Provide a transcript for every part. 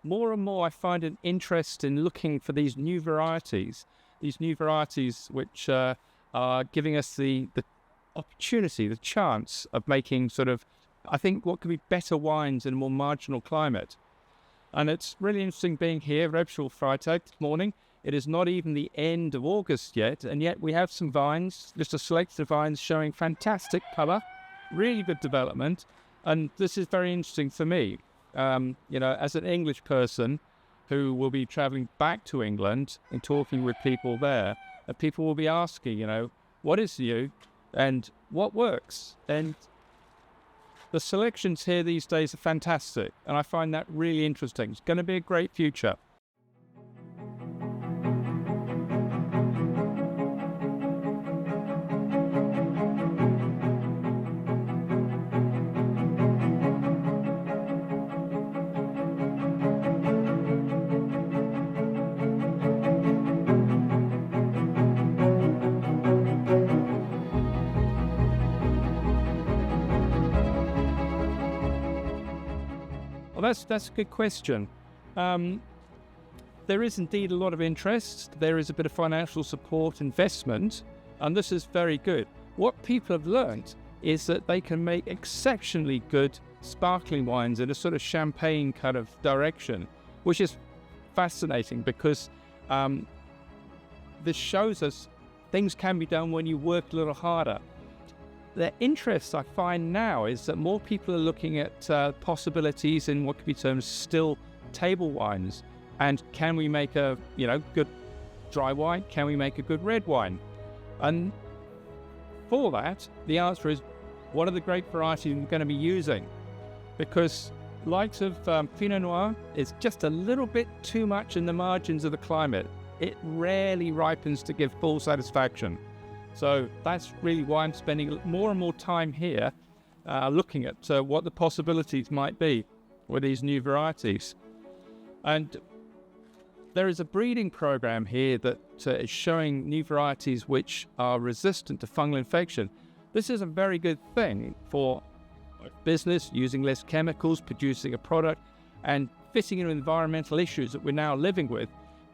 more and more I find an interest in looking for these new varieties which are giving us the opportunity, the chance of making sort of, I think, what could be better wines in a more marginal climate. And it's really interesting being here, Rebschul Freitag, this morning. It is not even the end of August yet, and yet we have some vines, just a selection of vines showing fantastic colour, really good development, and this is very interesting for me. As an English person who will be travelling back to England and talking with people there, and people will be asking, what is new and what works? And the selections here these days are fantastic, and I find that really interesting. It's going to be a great future. Well, that's a good question. There is indeed a lot of interest. There is a bit of financial support, investment, and this is very good. What people have learned is that they can make exceptionally good sparkling wines in a sort of champagne kind of direction, which is fascinating because this shows us things can be done when you work a little harder. The interest I find now is that more people are looking at possibilities in what could be termed still table wines. And can we make a good dry wine? Can we make a good red wine? And for that, the answer is, what are the great varieties we're going to be using? Because likes of Pinot Noir is just a little bit too much in the margins of the climate. It rarely ripens to give full satisfaction. So that's really why I'm spending more and more time here looking at what the possibilities might be with these new varieties. And there is a breeding program here that is showing new varieties which are resistant to fungal infection. This is a very good thing for business, using less chemicals, producing a product, and fitting in with environmental issues that we're now living with.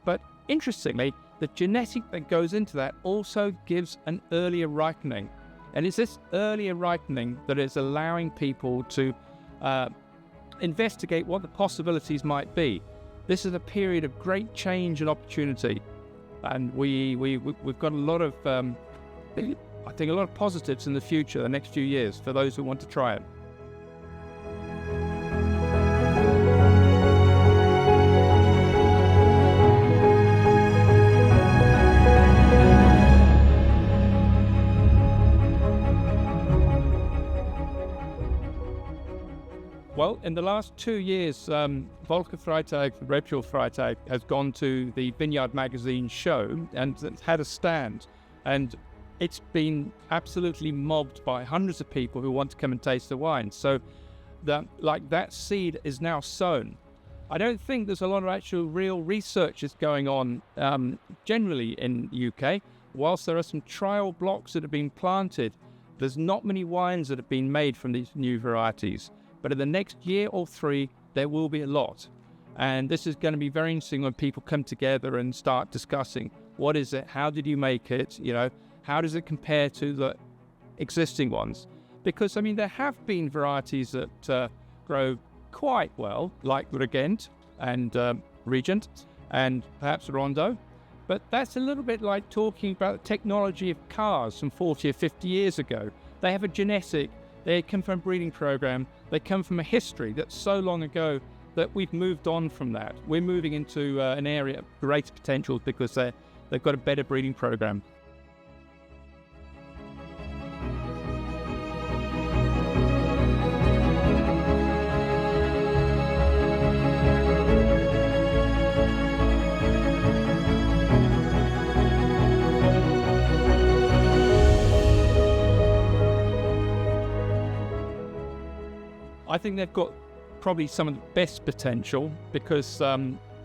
But interestingly, the genetic that goes into that also gives an earlier ripening. And it's this earlier ripening that is allowing people to investigate what the possibilities might be. This is a period of great change and opportunity. And we've got a lot of, I think, a lot of positives in the future, the next few years, for those who want to try it. Well, in the last 2 years, Volker Freitag, Rebschul Freitag, has gone to the Vineyard Magazine show and it's had a stand. And it's been absolutely mobbed by hundreds of people who want to come and taste the wine. So that seed is now sown. I don't think there's a lot of actual real research is going on generally in the UK. Whilst there are some trial blocks that have been planted, there's not many wines that have been made from these new varieties. But in the next year or 3, there will be a lot. And this is going to be very interesting when people come together and start discussing, what is it? How did you make it? How does it compare to the existing ones? Because, there have been varieties that grow quite well, like Regent and Regent and perhaps Rondo. But that's a little bit like talking about the technology of cars from 40 or 50 years ago. They have a genetic. They come from a breeding program. They come from a history that's so long ago that we've moved on from that. We're moving into an area of greater potential because they've got a better breeding program. I think they've got probably some of the best potential because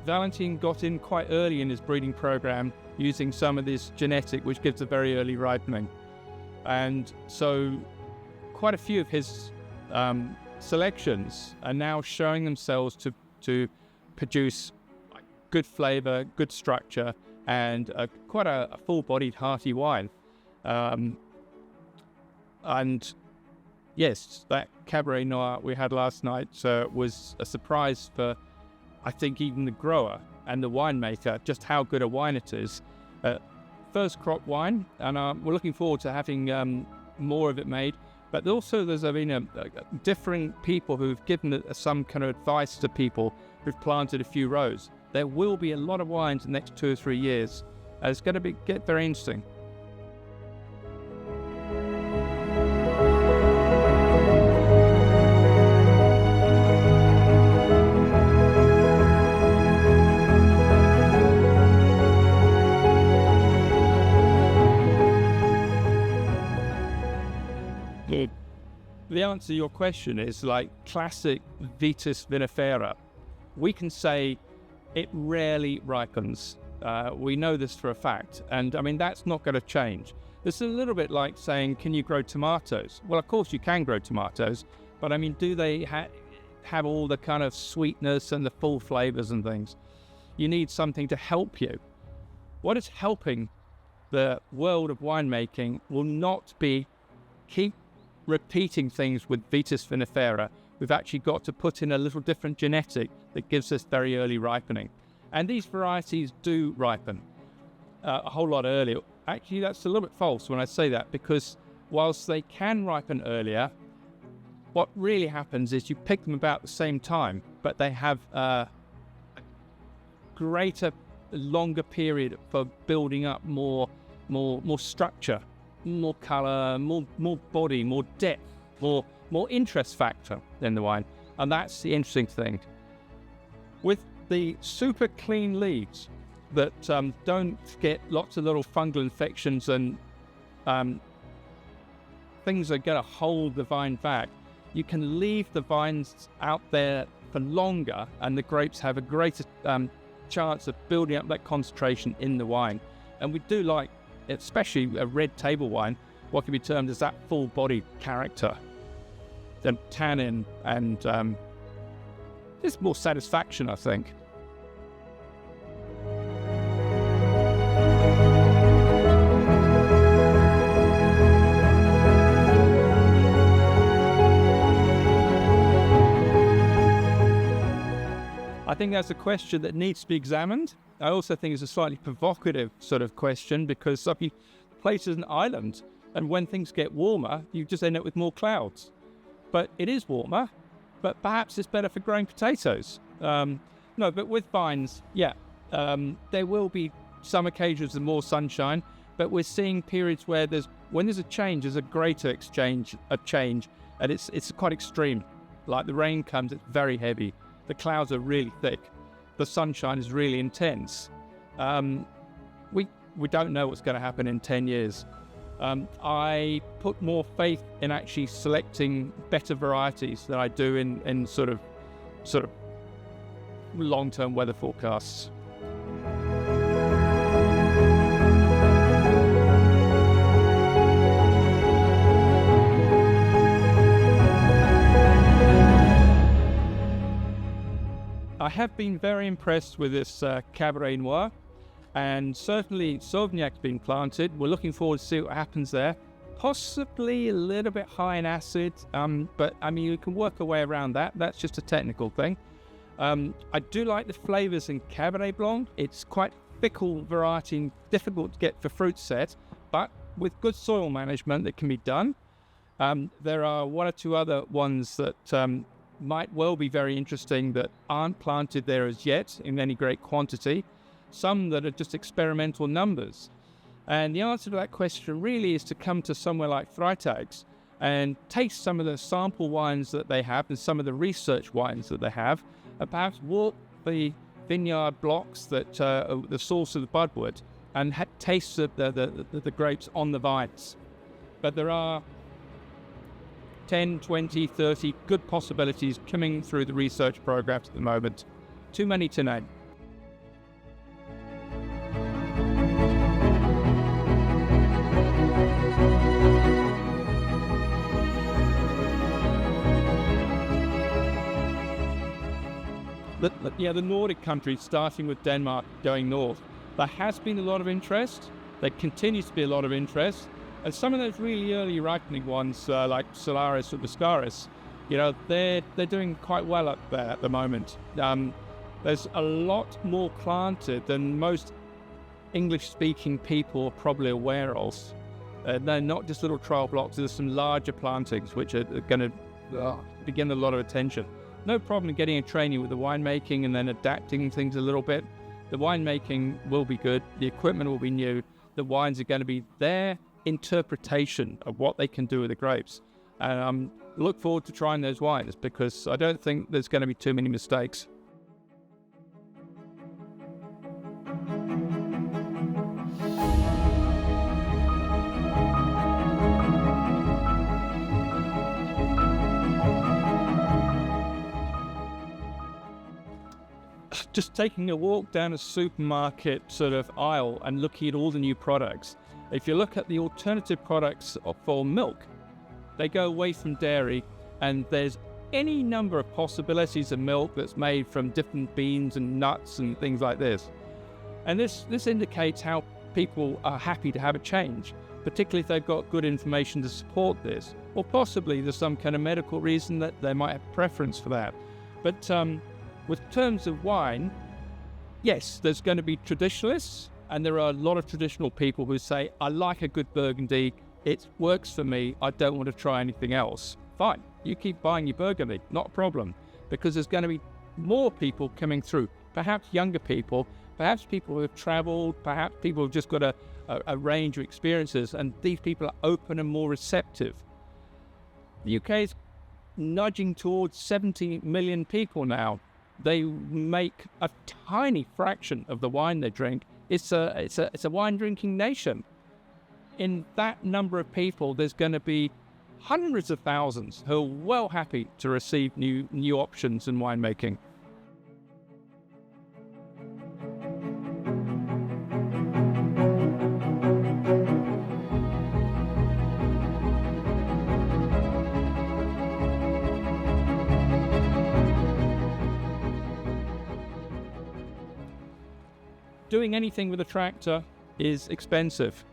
Valentin got in quite early in his breeding program using some of this genetic, which gives a very early ripening. And so quite a few of his selections are now showing themselves to produce good flavour, good structure, and quite a full-bodied, hearty wine. And yes, that Cabernet Noir we had last night was a surprise for, I think, even the grower and the winemaker, just how good a wine it is. First crop wine, and we're looking forward to having more of it made. But also there's been different people who've given some kind of advice to people who've planted a few rows. There will be a lot of wines in the next 2 or 3 years. It's going to get very interesting. The answer to your question is like classic Vitis vinifera. We can say it rarely ripens. We know this for a fact. And I mean, that's not going to change. This is a little bit like saying, can you grow tomatoes? Well, of course you can grow tomatoes, but I mean, do they have all the kind of sweetness and the full flavors and things? You need something to help you. What is helping the world of winemaking will not be keep repeating things with Vitis vinifera. We've actually got to put in a little different genetic that gives us very early ripening. And these varieties do ripen a whole lot earlier. Actually, that's a little bit false when I say that, because whilst they can ripen earlier, what really happens is you pick them about the same time, but they have a greater, longer period for building up more structure, more colour, more body, more depth, more interest factor in the wine. And that's the interesting thing. With the super clean leaves that don't get lots of little fungal infections and things are going to hold the vine back, you can leave the vines out there for longer and the grapes have a greater chance of building up that concentration in the wine. And we do like, especially a red table wine, what can be termed as that full-bodied character, the tannin, and there's more satisfaction, I think. I think that's a question that needs to be examined. I also think it's a slightly provocative sort of question, because the place is an island, and when things get warmer, you just end up with more clouds. But it is warmer, but perhaps it's better for growing potatoes. No, but with vines, yeah, there will be some occasions of more sunshine, but we're seeing periods where when there's a change, there's a greater change, and it's quite extreme. Like the rain comes, it's very heavy. The clouds are really thick. The sunshine is really intense. We don't know what's going to happen in 10 years. I put more faith in actually selecting better varieties than I do in sort of long-term weather forecasts. I have been very impressed with this Cabernet Noir, and certainly Sauvignac's been planted. We're looking forward to see what happens there. Possibly a little bit high in acid, but I mean, you can work a way around that. That's just a technical thing. I do like the flavours in Cabernet Blanc. It's quite fickle variety and difficult to get for fruit set, but with good soil management that can be done. There are one or two other ones that might well be very interesting that aren't planted there as yet in any great quantity. Some that are just experimental numbers. And the answer to that question really is to come to somewhere like Freitags and taste some of the sample wines that they have and some of the research wines that they have, and perhaps walk the vineyard blocks that are the source of the budwood and taste the grapes on the vines. But there are 10, 20, 30 good possibilities coming through the research programs at the moment. Too many to name. the Nordic countries, starting with Denmark, going north. There has been a lot of interest. There continues to be a lot of interest. And some of those really early ripening ones, like Solaris or Viscaris, they're doing quite well up there at the moment. There's a lot more planted than most English-speaking people are probably aware of. They're not just little trial blocks. There's some larger plantings which are going to begin a lot of attention. No problem getting a training with the winemaking and then adapting things a little bit. The winemaking will be good. The equipment will be new. The wines are going to be their interpretation of what they can do with the grapes. And look forward to trying those wines, because I don't think there's going to be too many mistakes. Just taking a walk down a supermarket sort of aisle and looking at all the new products. If you look at the alternative products for milk, they go away from dairy, and there's any number of possibilities of milk that's made from different beans and nuts and things like this. And this indicates how people are happy to have a change, particularly if they've got good information to support this, or possibly there's some kind of medical reason that they might have preference for that. But with terms of wine, yes, there's going to be traditionalists, and there are a lot of traditional people who say, I like a good Burgundy, it works for me, I don't want to try anything else. Fine, you keep buying your Burgundy, not a problem, because there's going to be more people coming through, perhaps younger people, perhaps people who have traveled, perhaps people who've just got a range of experiences, and these people are open and more receptive. The UK is nudging towards 70 million people now. They make a tiny fraction of the wine they drink. It's a wine drinking nation. In that number of people, there's going to be hundreds of thousands who are well happy to receive new options in winemaking. Doing anything with a tractor is expensive.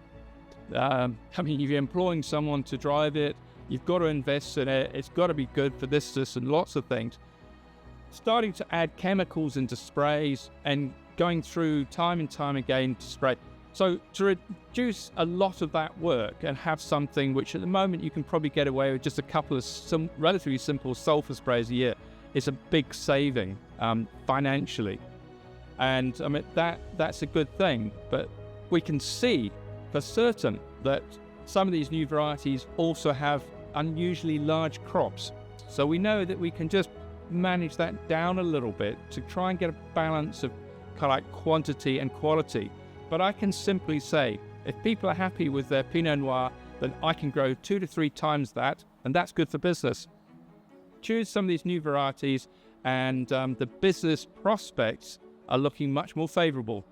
If you're employing someone to drive it, you've got to invest in it, it's got to be good for this, and lots of things. Starting to add chemicals into sprays and going through time and time again to spray. So to reduce a lot of that work and have something which at the moment you can probably get away with just a couple of some relatively simple sulfur sprays a year, is a big saving financially. And that's a good thing, but we can see for certain that some of these new varieties also have unusually large crops. So we know that we can just manage that down a little bit to try and get a balance of kind of like quantity and quality. But I can simply say, if people are happy with their Pinot Noir, then I can grow 2 to 3 times that, and that's good for business. Choose some of these new varieties, and the business prospects are looking much more favorable.